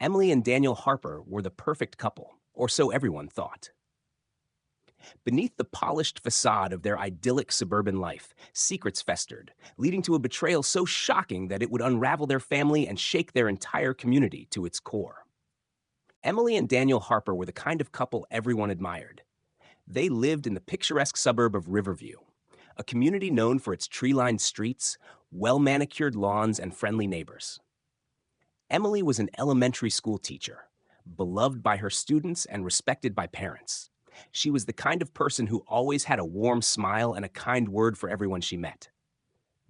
Emily and Daniel Harper were the perfect couple, or so everyone thought. Beneath the polished facade of their idyllic suburban life, secrets festered, leading to a betrayal so shocking that it would unravel their family and shake their entire community to its core. Emily and Daniel Harper were the kind of couple everyone admired. They lived in the picturesque suburb of Riverview, a community known for its tree-lined streets, well-manicured lawns, and friendly neighbors. Emily was an elementary school teacher, beloved by her students and respected by parents. She was the kind of person who always had a warm smile and a kind word for everyone she met.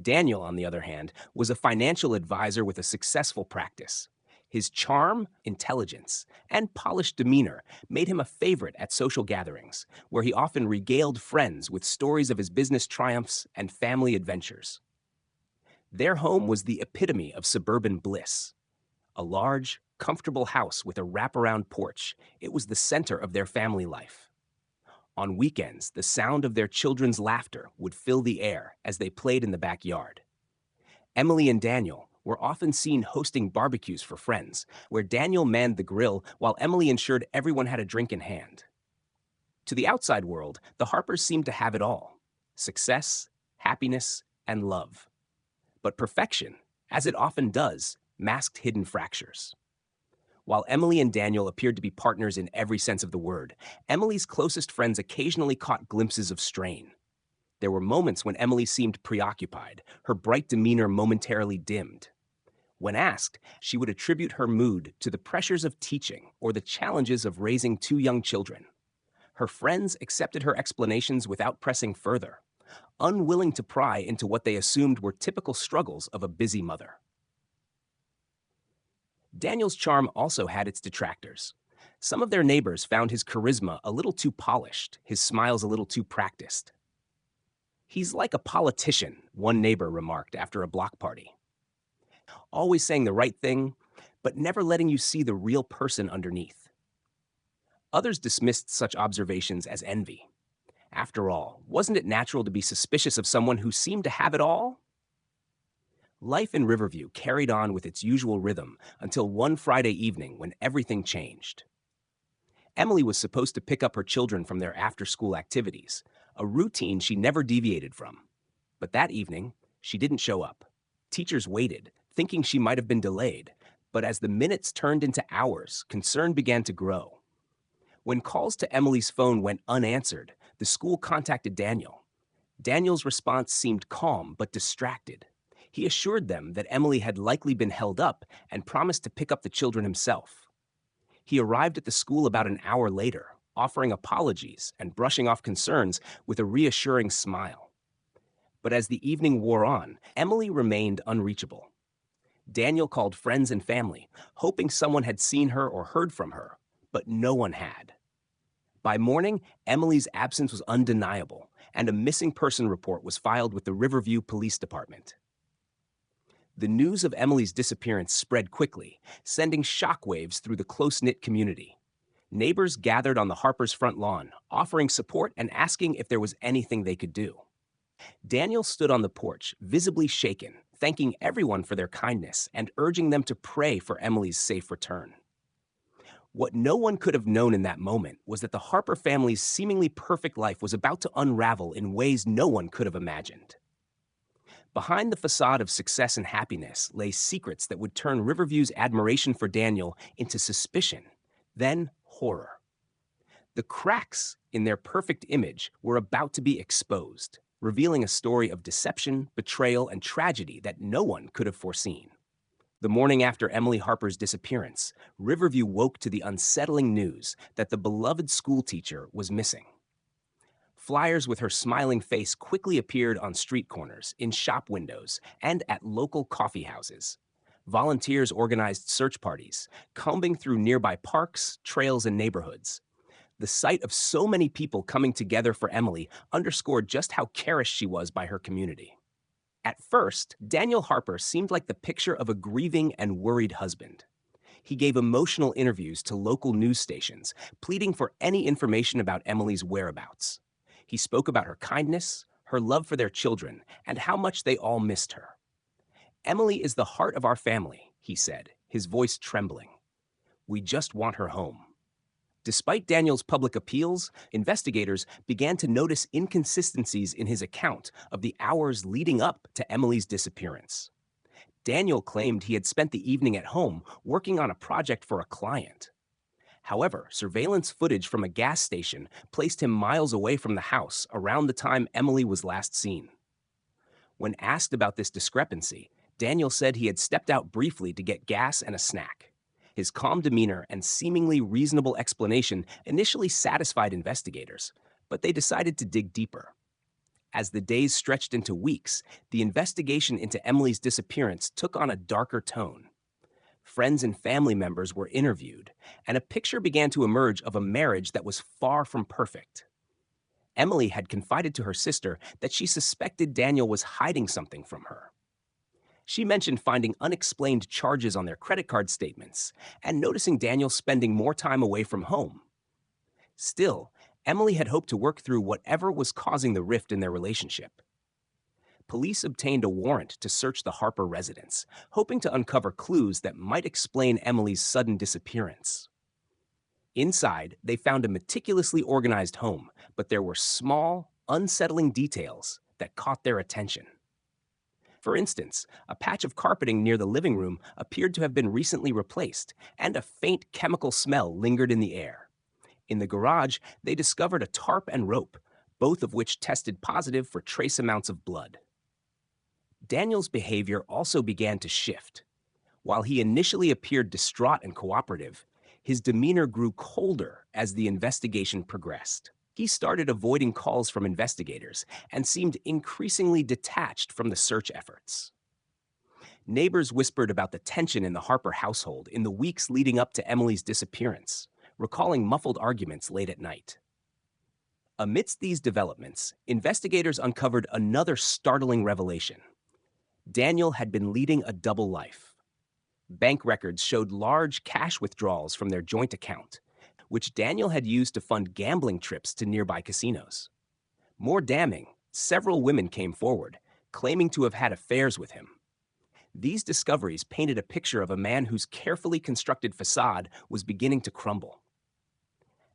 Daniel, on the other hand, was a financial advisor with a successful practice. His charm, intelligence, and polished demeanor made him a favorite at social gatherings, where he often regaled friends with stories of his business triumphs and family adventures. Their home was the epitome of suburban bliss. A large, comfortable house with a wraparound porch, it was the center of their family life. On weekends, the sound of their children's laughter would fill the air as they played in the backyard. Emily and Daniel were often seen hosting barbecues for friends, where Daniel manned the grill while Emily ensured everyone had a drink in hand. To the outside world, the Harpers seemed to have it all: success, happiness, and love. But perfection, as it often does, masked hidden fractures. While Emily and Daniel appeared to be partners in every sense of the word, Emily's closest friends occasionally caught glimpses of strain. There were moments when Emily seemed preoccupied, her bright demeanor momentarily dimmed. When asked, she would attribute her mood to the pressures of teaching or the challenges of raising two young children. Her friends accepted her explanations without pressing further, unwilling to pry into what they assumed were typical struggles of a busy mother. Daniel's charm also had its detractors. Some of their neighbors found his charisma a little too polished, his smiles a little too practiced. "He's like a politician," one neighbor remarked after a block party. "Always saying the right thing, but never letting you see the real person underneath." Others dismissed such observations as envy. After all, wasn't it natural to be suspicious of someone who seemed to have it all? Life in Riverview carried on with its usual rhythm until one Friday evening when everything changed. Emily was supposed to pick up her children from their after-school activities, a routine she never deviated from. But that evening, she didn't show up. Teachers waited, thinking she might have been delayed, but as the minutes turned into hours, concern began to grow. When calls to Emily's phone went unanswered, the school contacted Daniel. Daniel's response seemed calm but distracted. He assured them that Emily had likely been held up and promised to pick up the children himself. He arrived at the school about an hour later, offering apologies and brushing off concerns with a reassuring smile. But as the evening wore on, Emily remained unreachable. Daniel called friends and family, hoping someone had seen her or heard from her, but no one had. By morning, Emily's absence was undeniable, and a missing person report was filed with the Riverview Police Department. The news of Emily's disappearance spread quickly, sending shockwaves through the close-knit community. Neighbors gathered on the Harpers' front lawn, offering support and asking if there was anything they could do. Daniel stood on the porch, visibly shaken, thanking everyone for their kindness and urging them to pray for Emily's safe return. What no one could have known in that moment was that the Harper family's seemingly perfect life was about to unravel in ways no one could have imagined. Behind the facade of success and happiness lay secrets that would turn Riverview's admiration for Daniel into suspicion, then horror. The cracks in their perfect image were about to be exposed, revealing a story of deception, betrayal, and tragedy that no one could have foreseen. The morning after Emily Harper's disappearance, Riverview woke to the unsettling news that the beloved schoolteacher was missing. Flyers with her smiling face quickly appeared on street corners, in shop windows, and at local coffee houses. Volunteers organized search parties, combing through nearby parks, trails, and neighborhoods. The sight of so many people coming together for Emily underscored just how cherished she was by her community. At first, Daniel Harper seemed like the picture of a grieving and worried husband. He gave emotional interviews to local news stations, pleading for any information about Emily's whereabouts. He spoke about her kindness, her love for their children, and how much they all missed her. "Emily is the heart of our family," he said, his voice trembling. We just want her home. Despite Daniel's public appeals, investigators began to notice inconsistencies in his account of the hours leading up to Emily's disappearance. Daniel claimed he had spent the evening at home working on a project for a client. However, surveillance footage from a gas station placed him miles away from the house around the time Emily was last seen. When asked about this discrepancy, Daniel said he had stepped out briefly to get gas and a snack. His calm demeanor and seemingly reasonable explanation initially satisfied investigators, but they decided to dig deeper. As the days stretched into weeks, the investigation into Emily's disappearance took on a darker tone. Friends and family members were interviewed, and a picture began to emerge of a marriage that was far from perfect. Emily had confided to her sister that she suspected Daniel was hiding something from her. She mentioned finding unexplained charges on their credit card statements and noticing Daniel spending more time away from home. Still, Emily had hoped to work through whatever was causing the rift in their relationship. Police obtained a warrant to search the Harper residence, hoping to uncover clues that might explain Emily's sudden disappearance. Inside, they found a meticulously organized home, but there were small, unsettling details that caught their attention. For instance, a patch of carpeting near the living room appeared to have been recently replaced, and a faint chemical smell lingered in the air. In the garage, they discovered a tarp and rope, both of which tested positive for trace amounts of blood. Daniel's behavior also began to shift. While he initially appeared distraught and cooperative, his demeanor grew colder as the investigation progressed. He started avoiding calls from investigators and seemed increasingly detached from the search efforts. Neighbors whispered about the tension in the Harper household in the weeks leading up to Emily's disappearance, recalling muffled arguments late at night. Amidst these developments, investigators uncovered another startling revelation. Daniel had been leading a double life. Bank records showed large cash withdrawals from their joint account, which Daniel had used to fund gambling trips to nearby casinos. More damning, several women came forward, claiming to have had affairs with him. These discoveries painted a picture of a man whose carefully constructed facade was beginning to crumble.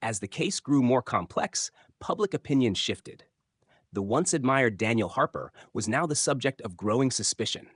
As the case grew more complex, public opinion shifted. The once admired Daniel Harper was now the subject of growing suspicion.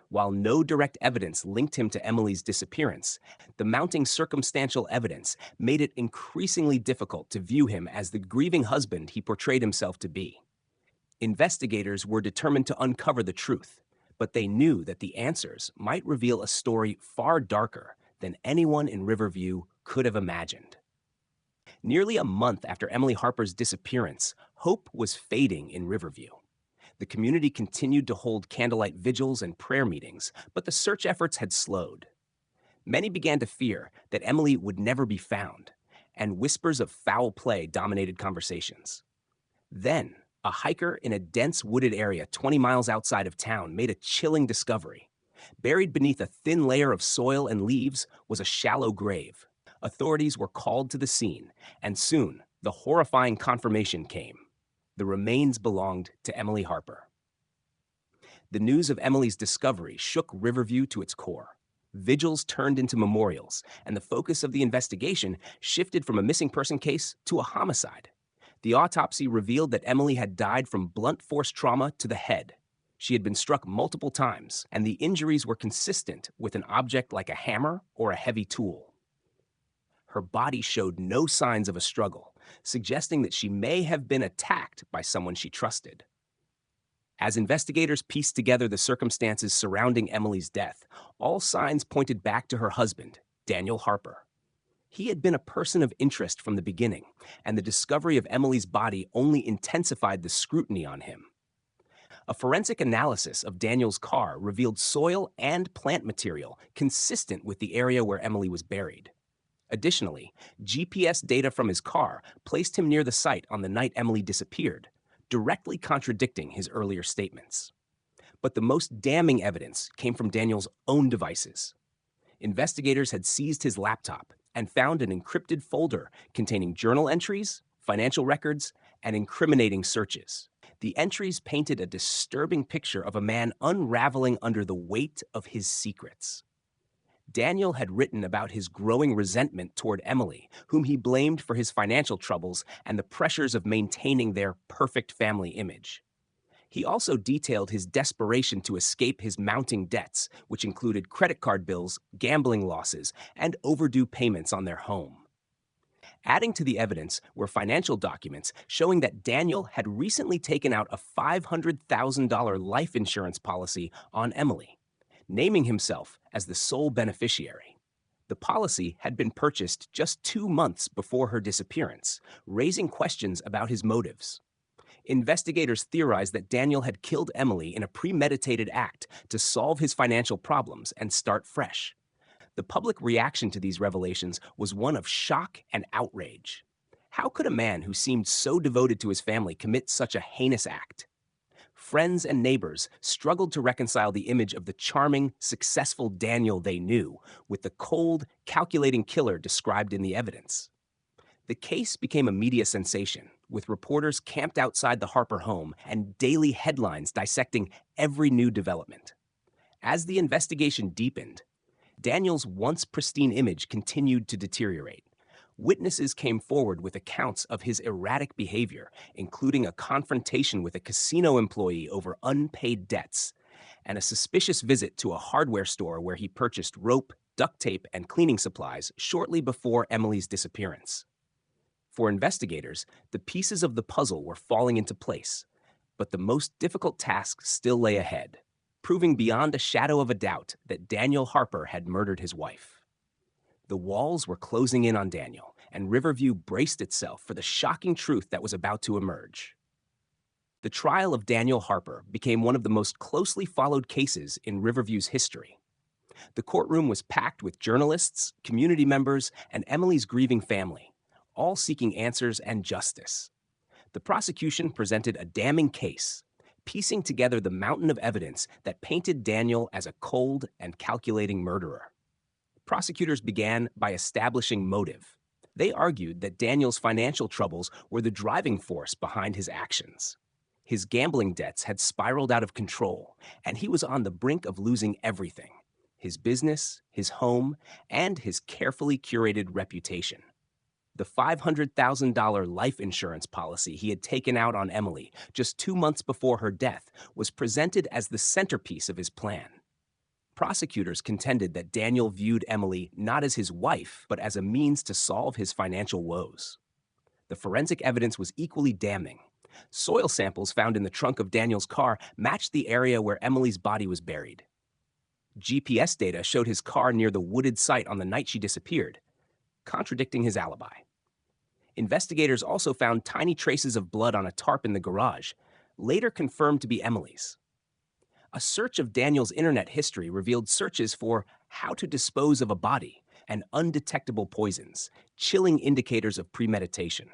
While no direct evidence linked him to Emily's disappearance, the mounting circumstantial evidence made it increasingly difficult to view him as the grieving husband he portrayed himself to be. Investigators were determined to uncover the truth, but they knew that the answers might reveal a story far darker than anyone in Riverview could have imagined. Nearly a month after Emily Harper's disappearance, hope was fading in Riverview. The community continued to hold candlelight vigils and prayer meetings, but the search efforts had slowed. Many began to fear that Emily would never be found, and whispers of foul play dominated conversations. Then, a hiker in a dense wooded area 20 miles outside of town made a chilling discovery. Buried beneath a thin layer of soil and leaves was a shallow grave. Authorities were called to the scene, and soon the horrifying confirmation came. The remains belonged to Emily Harper. The news of Emily's discovery shook Riverview to its core. Vigils turned into memorials, and the focus of the investigation shifted from a missing person case to a homicide. The autopsy revealed that Emily had died from blunt force trauma to the head. She had been struck multiple times, and the injuries were consistent with an object like a hammer or a heavy tool. Her body showed no signs of a struggle, suggesting that she may have been attacked by someone she trusted. As investigators pieced together the circumstances surrounding Emily's death, all signs pointed back to her husband, Daniel Harper. He had been a person of interest from the beginning, and the discovery of Emily's body only intensified the scrutiny on him. A forensic analysis of Daniel's car revealed soil and plant material consistent with the area where Emily was buried. Additionally, GPS data from his car placed him near the site on the night Emily disappeared, directly contradicting his earlier statements. But the most damning evidence came from Daniel's own devices. Investigators had seized his laptop and found an encrypted folder containing journal entries, financial records, and incriminating searches. The entries painted a disturbing picture of a man unraveling under the weight of his secrets. Daniel had written about his growing resentment toward Emily, whom he blamed for his financial troubles and the pressures of maintaining their perfect family image. He also detailed his desperation to escape his mounting debts, which included credit card bills, gambling losses, and overdue payments on their home. Adding to the evidence were financial documents showing that Daniel had recently taken out a $500,000 life insurance policy on Emily, naming himself as the sole beneficiary. The policy had been purchased just 2 months before her disappearance, raising questions about his motives. Investigators theorized that Daniel had killed Emily in a premeditated act to solve his financial problems and start fresh. The public reaction to these revelations was one of shock and outrage. How could a man who seemed so devoted to his family commit such a heinous act? Friends and neighbors struggled to reconcile the image of the charming, successful Daniel they knew with the cold, calculating killer described in the evidence. The case became a media sensation, with reporters camped outside the Harper home and daily headlines dissecting every new development. As the investigation deepened, Daniel's once pristine image continued to deteriorate. Witnesses came forward with accounts of his erratic behavior, including a confrontation with a casino employee over unpaid debts, and a suspicious visit to a hardware store where he purchased rope, duct tape, and cleaning supplies shortly before Emily's disappearance. For investigators, the pieces of the puzzle were falling into place, but the most difficult task still lay ahead, proving beyond a shadow of a doubt that Daniel Harper had murdered his wife. The walls were closing in on Daniel, and Riverview braced itself for the shocking truth that was about to emerge. The trial of Daniel Harper became one of the most closely followed cases in Riverview's history. The courtroom was packed with journalists, community members, and Emily's grieving family, all seeking answers and justice. The prosecution presented a damning case, piecing together the mountain of evidence that painted Daniel as a cold and calculating murderer. Prosecutors began by establishing motive. They argued that Daniel's financial troubles were the driving force behind his actions. His gambling debts had spiraled out of control, and he was on the brink of losing everything: his business, his home, and his carefully curated reputation. The $500,000 life insurance policy he had taken out on Emily just 2 months before her death was presented as the centerpiece of his plan. Prosecutors contended that Daniel viewed Emily not as his wife, but as a means to solve his financial woes. The forensic evidence was equally damning. Soil samples found in the trunk of Daniel's car matched the area where Emily's body was buried. GPS data showed his car near the wooded site on the night she disappeared, contradicting his alibi. Investigators also found tiny traces of blood on a tarp in the garage, later confirmed to be Emily's. A search of Daniel's internet history revealed searches for how to dispose of a body and undetectable poisons, chilling indicators of premeditation.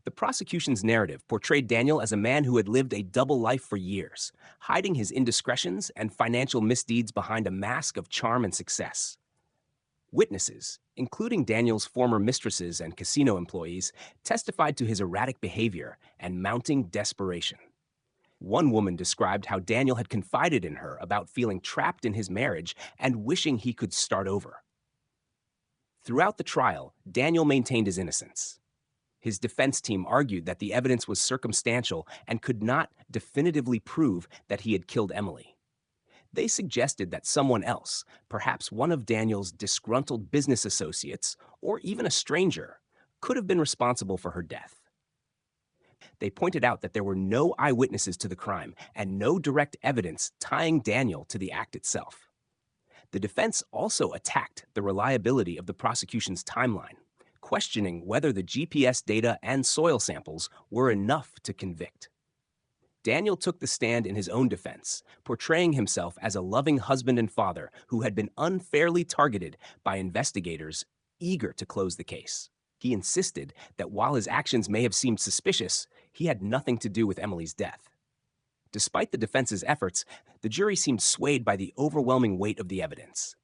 The prosecution's narrative portrayed Daniel as a man who had lived a double life for years, hiding his indiscretions and financial misdeeds behind a mask of charm and success. Witnesses, including Daniel's former mistresses and casino employees, testified to his erratic behavior and mounting desperation. One woman described how Daniel had confided in her about feeling trapped in his marriage and wishing he could start over. Throughout the trial, Daniel maintained his innocence. His defense team argued that the evidence was circumstantial and could not definitively prove that he had killed Emily. They suggested that someone else, perhaps one of Daniel's disgruntled business associates or even a stranger, could have been responsible for her death. They pointed out that there were no eyewitnesses to the crime and no direct evidence tying Daniel to the act itself. The defense also attacked the reliability of the prosecution's timeline, questioning whether the GPS data and soil samples were enough to convict. Daniel took the stand in his own defense, portraying himself as a loving husband and father who had been unfairly targeted by investigators eager to close the case. He insisted that while his actions may have seemed suspicious, he had nothing to do with Emily's death. Despite the defense's efforts, the jury seemed swayed by the overwhelming weight of the evidence.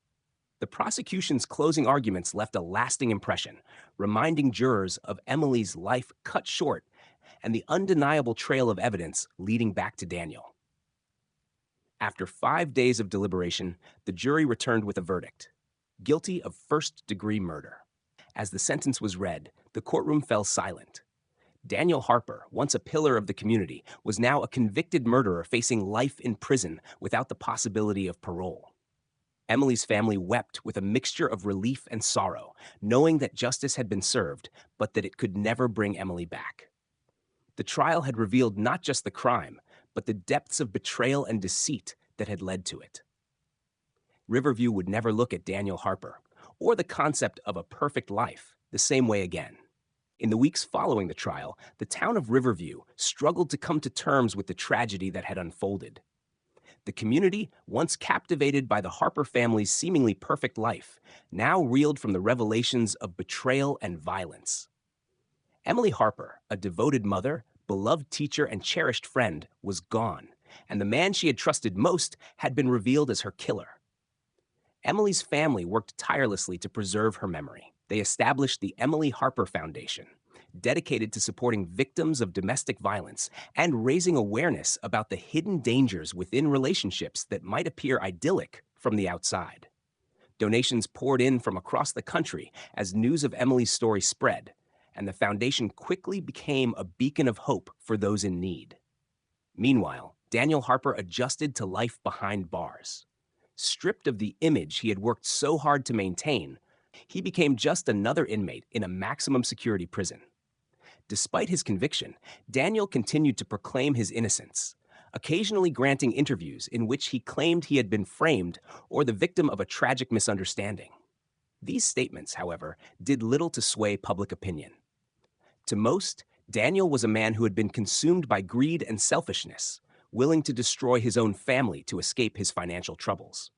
The prosecution's closing arguments left a lasting impression, reminding jurors of Emily's life cut short and the undeniable trail of evidence leading back to Daniel. After 5 days of deliberation, the jury returned with a verdict: guilty of first-degree murder. As the sentence was read, the courtroom fell silent. Daniel Harper, once a pillar of the community, was now a convicted murderer facing life in prison without the possibility of parole. Emily's family wept with a mixture of relief and sorrow, knowing that justice had been served, but that it could never bring Emily back. The trial had revealed not just the crime, but the depths of betrayal and deceit that had led to it. Riverview would never look at Daniel Harper, or the concept of a perfect life, the same way again. In the weeks following the trial, the town of Riverview struggled to come to terms with the tragedy that had unfolded. The community, once captivated by the Harper family's seemingly perfect life, now reeled from the revelations of betrayal and violence. Emily Harper, a devoted mother, beloved teacher, and cherished friend, was gone, and the man she had trusted most had been revealed as her killer. Emily's family worked tirelessly to preserve her memory. They established the Emily Harper Foundation, dedicated to supporting victims of domestic violence and raising awareness about the hidden dangers within relationships that might appear idyllic from the outside. Donations poured in from across the country as news of Emily's story spread, and the foundation quickly became a beacon of hope for those in need. Meanwhile, Daniel Harper adjusted to life behind bars. Stripped of the image he had worked so hard to maintain, he became just another inmate in a maximum security prison. Despite his conviction, Daniel continued to proclaim his innocence, occasionally granting interviews in which he claimed he had been framed or the victim of a tragic misunderstanding. These statements, however, did little to sway public opinion. To most, Daniel was a man who had been consumed by greed and selfishness, willing to destroy his own family to escape his financial troubles.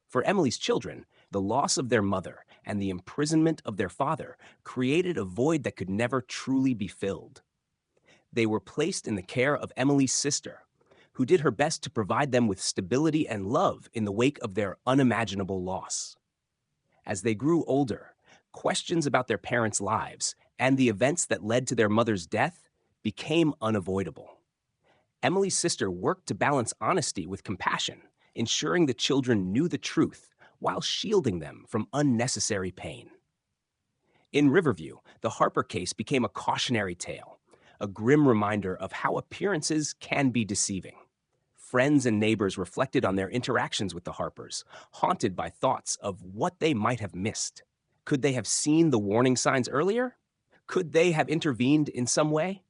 For Emily's children, the loss of their mother and the imprisonment of their father created a void that could never truly be filled. They were placed in the care of Emily's sister, who did her best to provide them with stability and love in the wake of their unimaginable loss. As they grew older, questions about their parents' lives and the events that led to their mother's death became unavoidable. Emily's sister worked to balance honesty with compassion, ensuring the children knew the truth while shielding them from unnecessary pain. In Riverview, the Harper case became a cautionary tale, a grim reminder of how appearances can be deceiving. Friends and neighbors reflected on their interactions with the Harpers, haunted by thoughts of what they might have missed. Could they have seen the warning signs earlier? Could they have intervened in some way?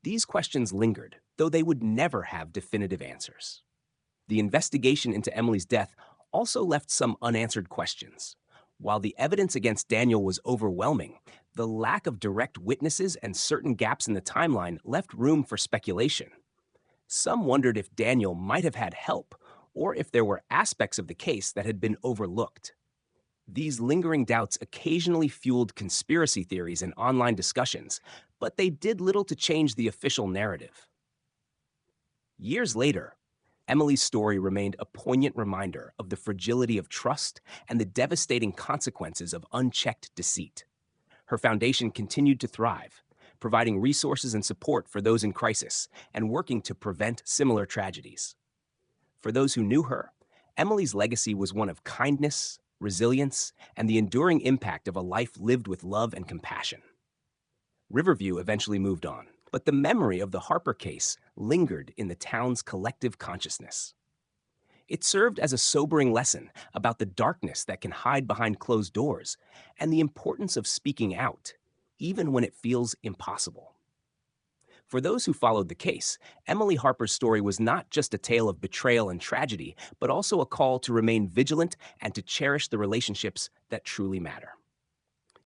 These questions lingered, though they would never have definitive answers. The investigation into Emily's death also left some unanswered questions. While the evidence against Daniel was overwhelming, the lack of direct witnesses and certain gaps in the timeline left room for speculation. Some wondered if Daniel might have had help, or if there were aspects of the case that had been overlooked. These lingering doubts occasionally fueled conspiracy theories and online discussions, but they did little to change the official narrative. Years later, Emily's story remained a poignant reminder of the fragility of trust and the devastating consequences of unchecked deceit. Her foundation continued to thrive, providing resources and support for those in crisis and working to prevent similar tragedies. For those who knew her, Emily's legacy was one of kindness, resilience, and the enduring impact of a life lived with love and compassion. Riverview eventually moved on, but the memory of the Harper case lingered in the town's collective consciousness. It served as a sobering lesson about the darkness that can hide behind closed doors and the importance of speaking out, even when it feels impossible. For those who followed the case, Emily Harper's story was not just a tale of betrayal and tragedy, but also a call to remain vigilant and to cherish the relationships that truly matter.